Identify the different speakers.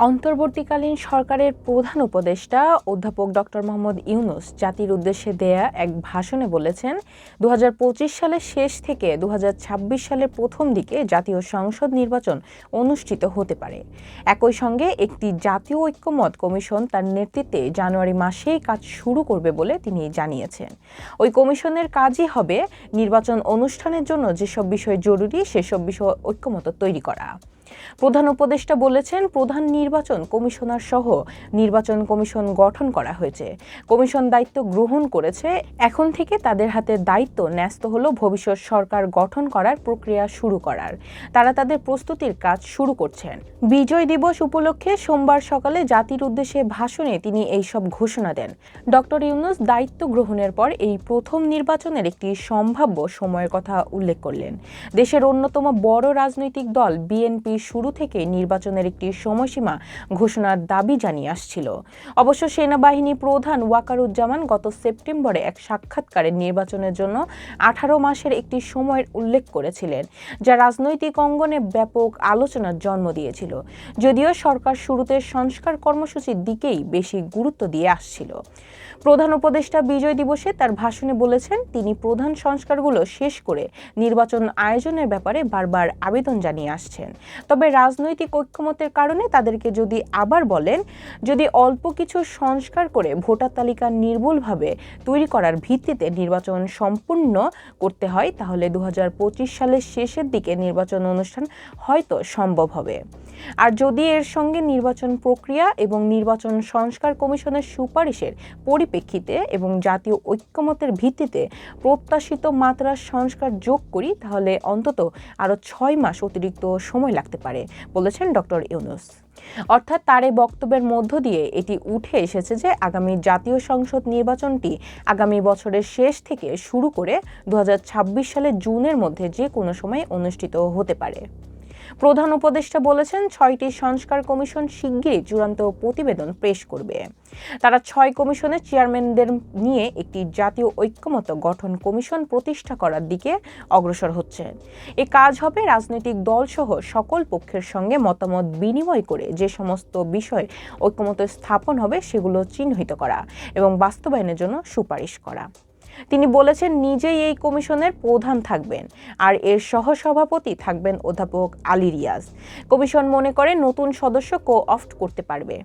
Speaker 1: অন্তর্বর্তীকালীন সরকারের প্রধান উপদেষ্টা অধ্যাপক ডক্টর মোহাম্মদ ইউনূস জাতির উদ্দেশ্যে দেয়া এক ভাষণে বলেছেন, ২০২৫ সালের শেষ থেকে ২০২৬ সালের প্রথম দিকে জাতীয় সংসদ নির্বাচন অনুষ্ঠিত হতে পারে। একই সঙ্গে একটি জাতীয় ঐক্যমত কমিশন তার নেতৃত্বে জানুয়ারি মাসেই কাজ শুরু করবে বলে তিনি জানিয়েছেন। ওই কমিশনের কাজই হবে নির্বাচন অনুষ্ঠানের জন্য যেসব বিষয় জরুরি সেসব বিষয় ঐক্যমত তৈরি করা। প্রধান উপদেষ্টা বলেছেন, প্রধান নির্বাচন কমিশনার সহ নির্বাচন কমিশন গঠন করা হয়েছে। কমিশন দায়িত্ব গ্রহণ করেছে। এখন থেকে তাদের হাতে দায়িত্ব ন্যস্ত হলো ভবিষ্যৎ সরকার গঠন করার প্রক্রিয়া শুরু করার। তারা তাদের প্রস্তুতির কাজ শুরু করছেন। বিজয় দিবস উপলক্ষে সোমবার সকালে জাতির উদ্দেশ্যে ভাষণে তিনি এইসব ঘোষণা দেন। ডক্টর ইউনূস দায়িত্ব গ্রহণের পর এই প্রথম নির্বাচনের একটি সম্ভাব্য সময়ের কথা উল্লেখ করলেন। দেশের অন্যতম বড় রাজনৈতিক দল বিএনপি শুরু থেকে নির্বাচনের একটি সময়সীমা ঘোষণার দাবি জানিয়ে আসছিল। অবশ্য সেনাবাহিনী প্রধান ওয়াকারুজ্জামান গত সেপ্টেম্বরে এক সাক্ষাৎকারে নির্বাচনের জন্য 18 মাসের একটি সময়ের উল্লেখ করেছিলেন, যা রাজনৈতিক অঙ্গনে ব্যাপক আলোচনার জন্ম দিয়েছিল। যদিও সরকার শুরুতে সংস্কার কর্মসূচির দিকেই বেশি গুরুত্ব দিয়ে আসছিল। প্রধান উপদেষ্টা বিজয় দিবসে তার ভাষণে বলেছেন, তিনি প্রধান সংস্কারগুলো শেষ করে নির্বাচন আয়োজনের ব্যাপারে বারবার আবেদন জানিয়ে আসছেন। তবে রাজনৈতিক ঐক্যমতের কারণে তাদেরকে যদি আবার বলেন, যদি অল্প কিছু সংস্কার করে ভোটার তালিকা নির্ভুলভাবে তৈরি করার ভিত্তিতে নির্বাচন সম্পূর্ণ করতে হয়, তাহলে ২০২৫ সালের শেষের দিকে নির্বাচন অনুষ্ঠান হয়তো সম্ভব হবে। আর যদি এর সঙ্গে নির্বাচন প্রক্রিয়া এবং নির্বাচন সংস্কার কমিশনের সুপারিশের পরিপ্রেক্ষিতে এবং জাতীয় ঐক্যমতের ভিত্তিতে প্রত্যাশিত মাত্রার সংস্কার যোগ করি, তাহলে অন্তত আরও ৬ মাস অতিরিক্ত সময় লাগতে পারে, বলেছেন ডক্টর ইউনূস। অর্থাৎ তার এই বক্তব্যের মধ্য দিয়ে এটি উঠে এসেছে যে আগামী জাতীয় সংসদ নির্বাচনটি আগামী বছরের শেষ থেকে শুরু করে ২০২৬ সালের জুনের মধ্যে যে কোনো সময় অনুষ্ঠিত হতে পারে। প্রধান উপদেষ্টা বলেছেন, ৬টি সংস্কার কমিশন শিগগিরই চূড়ান্ত প্রতিবেদন পেশ করবে। তারা ৬ কমিশনের চেয়ারম্যানদের নিয়ে একটি জাতীয় ঐক্যমত গঠন কমিশন প্রতিষ্ঠা করার দিকে অগ্রসর হচ্ছে। এ কাজ হবে রাজনৈতিক দলসহ সকল পক্ষের সঙ্গে মতামত বিনিময় করে যে সমস্ত বিষয় ঐক্যমত স্থাপন হবে সেগুলো চিহ্নিত করা এবং বাস্তবায়নের জন্য সুপারিশ করা। তিনি বলেছেন, নিজেই এই কমিশনের প্রধান থাকবেন আর এর সহসভাপতি থাকবেন অধ্যাপক আলী রিয়াজ। কমিশন মনে করে নতুন সদস্য কো-অপ্ট করতে পারবে।